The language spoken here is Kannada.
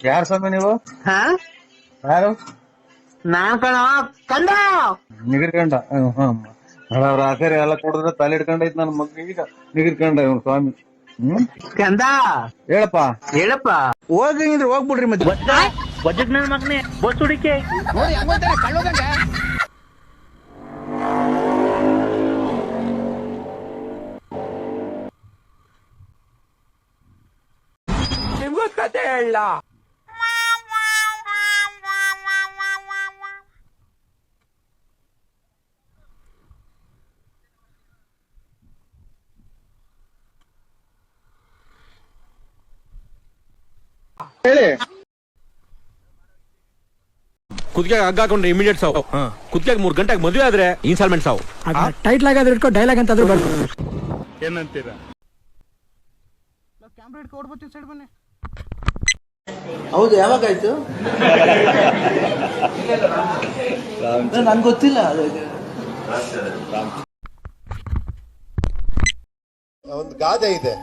ಯಾರು ಸ್ವಾಮಿ ನೀವು? ಹಾ ಯಾರು? ನಾನ್ ಕಣ ಕಂದ ನಿಗಿರ್ಕಂಡ ಅವ್ರ ಆಖರಿ ಎಲ್ಲ ಕುಡಿದ್ರೆ ತಲೆ ಹಿಡ್ಕೊಂಡೈತ್ ನನ್ ಮಗ್ನಿಗೆ ಈಗ ನಿಗಿರ್ಕಂಡ ಇವ್ನು ಸ್ವಾಮಿ. ಕಂದ ಹೇಳಪ್ಪ. ಹೇಳಪ್ಪ. ಹೋಗಿದ್ರೆ ಹೋಗ್ಬಿಡ್ರಿ ಮತ್ತೆ. ಬಜೆಟ್ ನನ್ನ ಮಗನೇ ಬಸ್ ಹುಡುಕಿ ನೋಡಿ ಹಂಗೋತಾರೆ ಕಳ್ಳೋದಂಗ. ನಿಮ್ಗೂ ಕತೆ ಹೇಳ. ಹೇಳಿ. ಕುತ್ತಿಗೆ ಹಗ್ಗ ಹಾಕೊಂಡ್ರೆ ಇಮಿಡಿಯೇಟ್ ಸಾವು. ಕುತ್ತಿಗೆ 3 ಗಂಟೆಗೆ ಮದುವೆ ಆದ್ರೆ ಇನ್ಸ್ಟಾಲ್ಮೆಂಟ್ ಸಾವು. ಟೈಟ್ಲ್ ಆಗಾದ್ರೆ ಇಟ್ಕೊ, ಡೈಲಾಗ್ ಅಂತ ಬರ್ಕೊ. ಏನಂತೀರಾ? ಕ್ಯಾಮ್ರಾ ಇಟ್ಕೊ ಓಡ್ಬತ್ತೀವಿ, ಸೈಡ್ ಬನ್ನಿ. ಹೌದು, ಯಾವಾಗಾಯ್ತು? ನನ್ಗೆ ಗೊತ್ತಿಲ್ಲ. ಒಂದು ಗಾದೆ ಇದೆ,